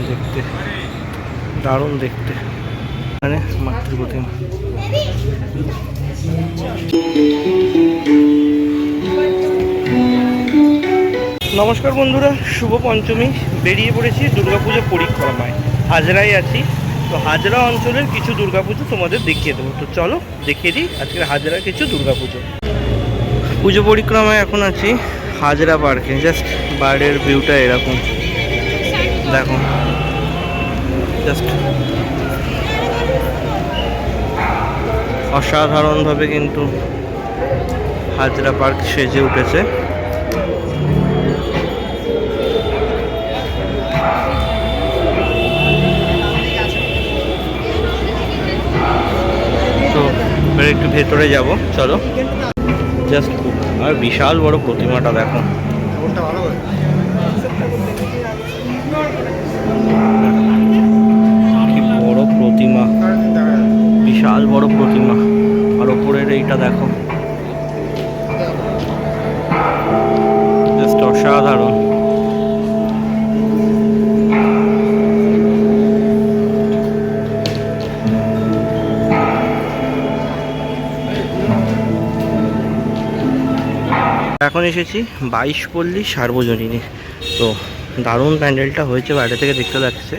দেখতে, দারুণ দেখতে। মানে মাতৃ প্রতিমা। নমস্কার বন্ধুরা, শুভ পঞ্চমী। বেরিয়ে পড়েছি দুর্গাপুজো পরিক্রমায়। হাজরায় আছি, তো হাজরা অঞ্চলের কিছু দুর্গাপুজো তোমাদের দেখিয়ে দেবো। তো চলো দেখিয়ে দিই আজকের হাজরার কিছু দুর্গাপুজো। পুজো পরিক্রমায় এখন আছি হাজরা পার্কে। জাস্ট বাইরের ভিউটা এরকম দেখো, জাস্ট অসাধারণভাবে কিন্তু হাজরা পার্ক সেজে উঠেছে। তো এবার একটু ভেতরে যাব, চলো। জাস্ট আর বিশাল বড় প্রতিমাটা দেখো, কি বড় প্রতিমা, বিশাল বড় প্রতিমা। আর ওপরের এইটা দেখো, জাস্ট অসাধারণ। এখন এসেছি 22 পল্লী সার্বজনীনে। তো দারুণ প্যান্ডেলটা হয়েছে, বাইরে থেকে দেখতে লাগছে।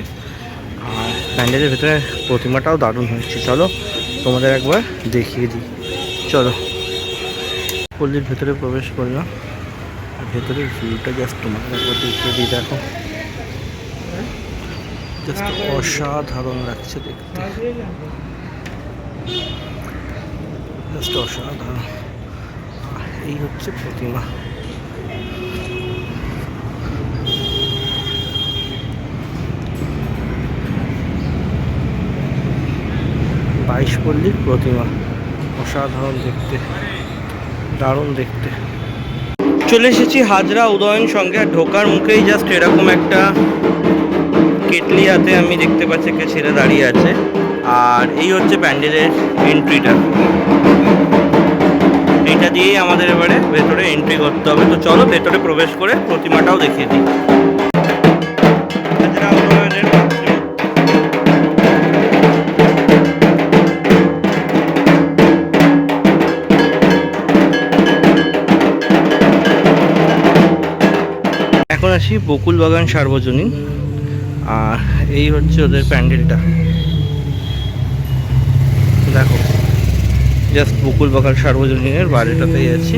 আর প্যান্ডেলের ভেতরে প্রতিমাটাও দারুণ হয়েছে। চলো তোমাদের একবার দেখিয়ে দিই, চলো। পল্লীর ভেতরে প্রবেশ করলাম, আর ভেতরের ভিউটা জাস্ট তোমাদের একবার দেখিয়ে দিই। দেখো, জাস্ট অসাধারণ লাগছে দেখতে, জাস্ট অসাধারণ। এই হচ্ছে প্রতিমা। বাইশ পল্লীর প্রতিমা, অসাধারণ দেখতে, দারুণ দেখতে। চলে এসেছি হাজরা উদয়ন সঙ্গে। আর ঢোকার মুখেই জাস্ট এরকম একটা কেটলি হাতে আমি দেখতে পাচ্ছি একটা ছেলে দাঁড়িয়ে আছে। আর এই হচ্ছে প্যান্ডেলের এন্ট্রিটা। এইটা দিয়েই আমাদের এবারে ভেতরে এন্ট্রি করতে হবে। তো চলো ভেতরে প্রবেশ করে প্রতিমাটাও দেখিয়ে দিই। এখন আসি বকুলবাগান সার্বজনীন। আর এই হচ্ছে ওদের প্যান্ডেলটা দেখো, জাস্ট বকুলবাগান সার্বজনীনের বাড়িটাতেই আছি।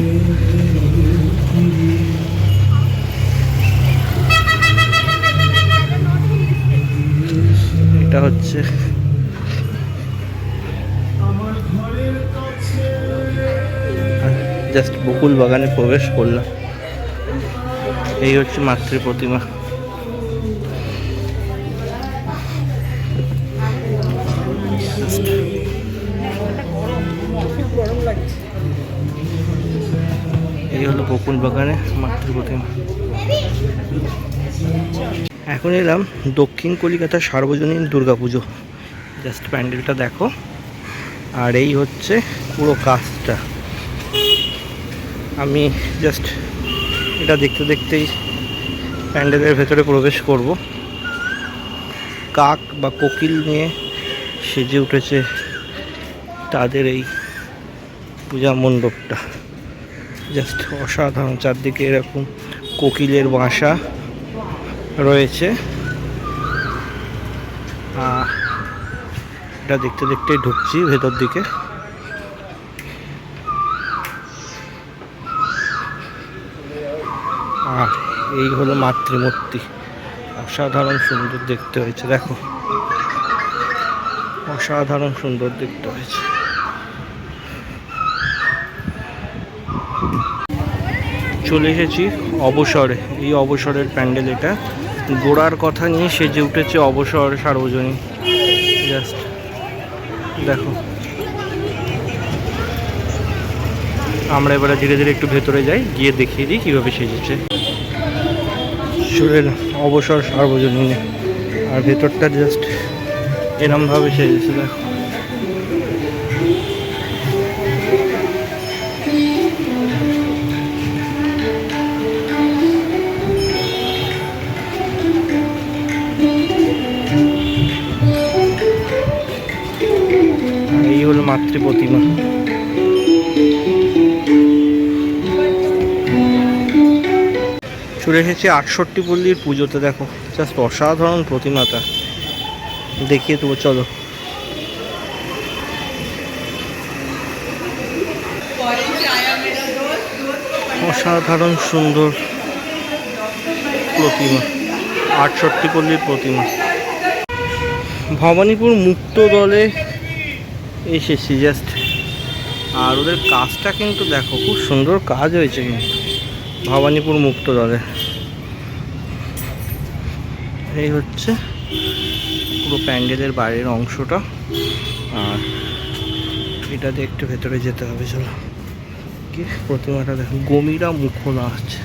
এটা হচ্ছে জাস্ট বকুলবাগানে প্রবেশ করলাম। এই হচ্ছে মাতৃ প্রতিমা। এই হলো বকুলবাগানে মাতৃ প্রতিমা। এখন এলাম দক্ষিণ কলিকাতা সার্বজনীন দুর্গাপুজো। জাস্ট প্যান্ডেলটা দেখো, আর এই হচ্ছে পুরো কাজটা। আমি জাস্ট এটা দেখতে দেখতেই প্যান্ডেলের ভেতরে প্রবেশ করব। কাক বা কোকিল নিয়ে সেজে উঠেছে তাদের এই পূজা মণ্ডপটা। জাস্ট অসাধারণ, চারদিকে এরকম কোকিলের বাসা রয়েছে। এটা দেখতে দেখতে ঢুকছি ভেতর দিকে। আর এই হলো মাতৃমূর্তি, অসাধারণ সুন্দর দেখতে হয়েছে। দেখো, অসাধারণ সুন্দর দেখতে হয়েছে। চলে এসেছি অবসরে। এই অবসরের প্যান্ডেল এটা। গোড়ার কথা নিয়ে সেজে উঠেছে অবসর সার্বজনীন। জাস্ট দেখো, আমরা এবারে ধীরে ধীরে একটু ভেতরে যাই, গিয়ে দেখিয়ে দিই কীভাবে সেজেছে অবসর সার্বজনীনে। আর ভেতরটা জাস্ট এরমভাবে সেজেছে দেখো। মাতৃ প্রতিমা। চলে এসেছি 68 পল্লীর পুজোতে। দেখো জাস্ট অসাধারণ প্রতিমাটা, দেখিয়ে দেবো চলো। অসাধারণ সুন্দর প্রতিমা, 68 পল্লীর প্রতিমা। ভবানীপুর মুক্ত দলে এসেছি জাস্ট, আর ওদের কাজটা কিন্তু দেখো খুব সুন্দর কাজ হয়েছে কিন্তু ভবানীপুর মুক্ত দলে। এই হচ্ছে পুরো প্যান্ডেলের বাইরের অংশটা, আর এটাতে একটু ভেতরে যেতে হবে। চলো, কি প্রতিমাটা দেখো, গমিরা মুখোলা আছে।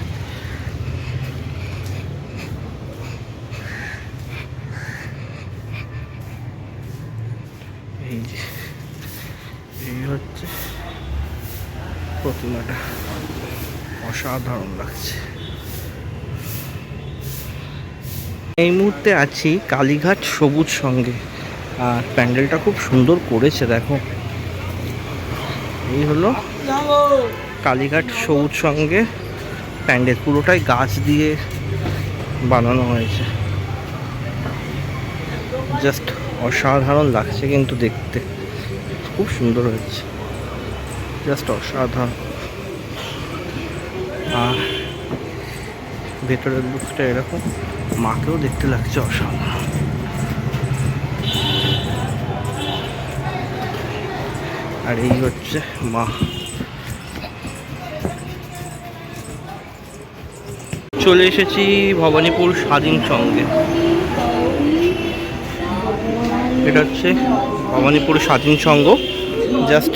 এই যে এই হচ্ছে প্রতিমাটা, অসাধারণ লাগছে। এই মুহূর্তে আছি কালীঘাট সবুজ সঙ্গে, আর প্যান্ডেলটা খুব সুন্দর করেছে দেখো। এই হলো কালীঘাট সবুজ সঙ্গে প্যান্ডেল, পুরোটাই গাছ দিয়ে বানানো হয়েছে। জাস্ট অসাধারণ লাগছে কিন্তু দেখতে, খুব সুন্দর হয়েছে, জাস্ট অসাধারণ। আর ভেতরের লুকটা এরকম, মাকেও দেখতে লাগছে অসাধারণ। আর এই হচ্ছে মা। চলে এসেছি ভবানীপুর স্বাধীন সঙ্গে। এটা হচ্ছে ভবানীপুর স্বাধীন সংঘ, জাস্ট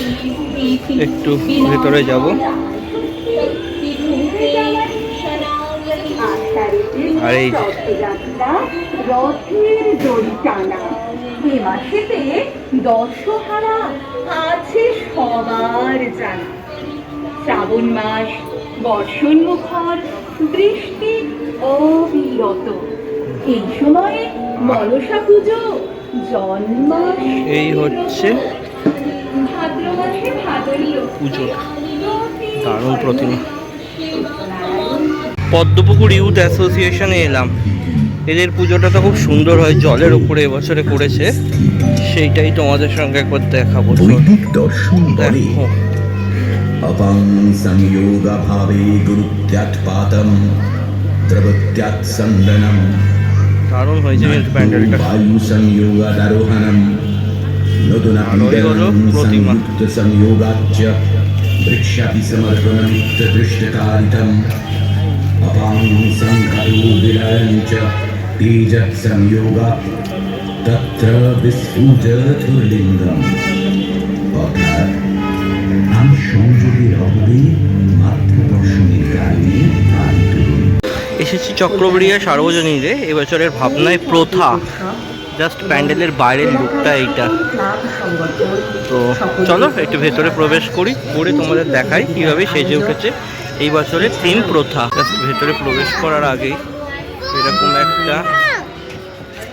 একটু ভেতরে যাব। আর এই দশহারা আছে সবার জানা। শ্রাবণ মাস বর্ষণ মুখর, বৃষ্টি অবিরত। এই সময়ে মনসা পুজো জন্মাস। এই হচ্ছে ভাদ্র মাসে ভাদরীয় পুজো, দারুণ প্রতিমা। পদ্মপুকুর ইউথ অ্যাসোসিয়েশনে এলাম, এদের পুজোটা তো খুব সুন্দর হয়, জলের উপরে এবছরে করেছে, সেইটাই তোমাদের সঙ্গে একবার দেখাবো। বৈদিক দর্শন বলে অপং সংযোগা ভাবে গুরুত্যাৎপাতম দ্রবত্যাৎ সন্দনম, দারুণ হয়েছে কিন্তু প্যান্ডেলটা। বায়ু সংযোগাদারোহণম নতুনম সংযুক্ত সংযোগাচ্চ বৃক্ষাপি সমর্পণমিত্য দৃষ্টকারিতম অপং সংঘাতো বিলয়ং চ তেজ সংযোগাৎ তত্র বিস্ফুটত লিঙ্গম। অর্থাৎ আমি সংযোগের অভাবে মাধ্যাকর্ষণের কারণে এসেছি চক্রবেড়িয়া সার্বজনীনে। এবছরের ভাবনায় প্রথা, জাস্ট প্যান্ডেলের বাইরের লুকটা এইটা। তো চলো একটু ভেতরে প্রবেশ করি, করে তোমাদের দেখাই কীভাবে সেজে উঠেছে এই বছরের থিম প্রথা। জাস্ট ভেতরে প্রবেশ করার আগেই এরকম একটা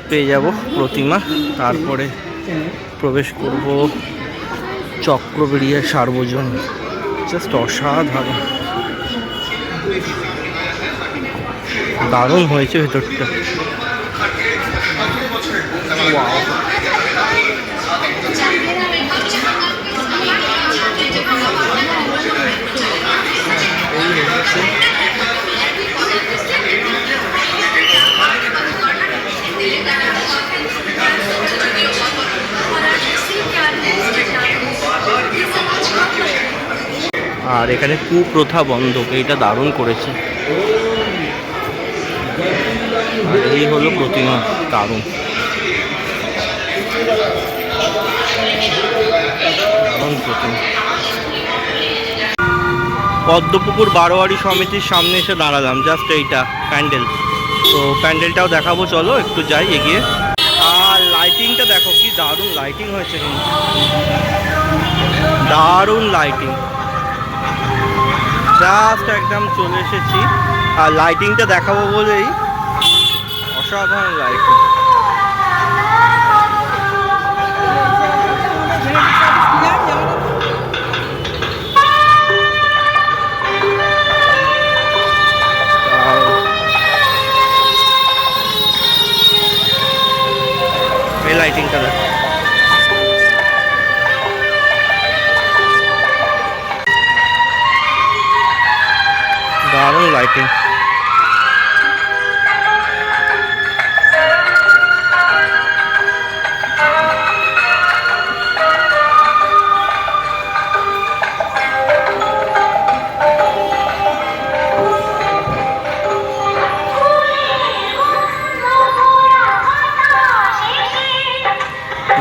পেয়ে যাব প্রতিমা, তারপরে প্রবেশ করব চক্রবেড়িয়া সার্বজনীন। জাস্ট অসাধারণ, দারুণ হয়েছে ভেতরটা। ওয়াও, আর এখানে কুপ্রথা বন্ধ, এইটা দারুণ করেছে। আর এই হলো প্রতিমা, দারুণ দারুণ প্রতিমা। পদ্মপুকুর বারোয়ারি সমিতির সামনে এসে দাঁড়ালাম, জাস্ট এইটা প্যান্ডেল। তো প্যান্ডেলটাও দেখাবো, চলো একটু যাই এগিয়ে। আর লাইটিংটা দেখো, কি দারুণ লাইটিং হয়েছে কিন্তু, দারুণ লাইটিং। জাস্ট একদম চলে এসেছি, আর লাইটিংটা দেখাবো বলেই অসাধারণ লাইটিং। লাইটিংটা দেখ। দারুণ লাইটিং।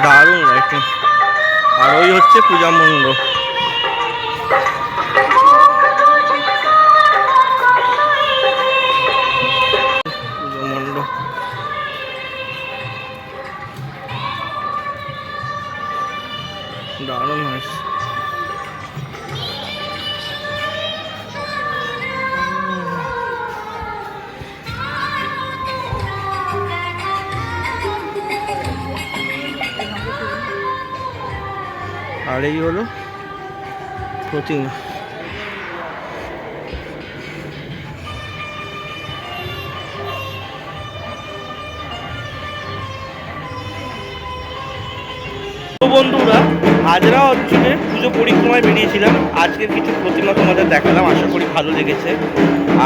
দারুণ লাইটিং। আর ওই হচ্ছে পূজা মণ্ডপ। পূজা মণ্ডপ দারুণ হয়েছে। আর এই হলো প্রতিমা। তো বন্ধুরা, হাজরা অঞ্চলে পুজো পরিক্রমায় বেরিয়েছিলাম। আজকের কিছু প্রতিমা তোমাদের দেখালাম, আশা করি ভালো লেগেছে।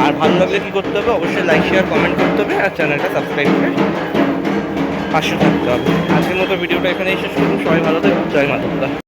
আর ভালো লাগলে কী করতে হবে, অবশ্যই লাইক শেয়ার কমেন্ট করতে হবে আর চ্যানেলটা সাবস্ক্রাইব করে পাশে থাকতে হবে। আজকের মতো ভিডিওটা এখানেই শেষ করুন। সবাই ভালো থাকুন। জয় মা দুর্গা।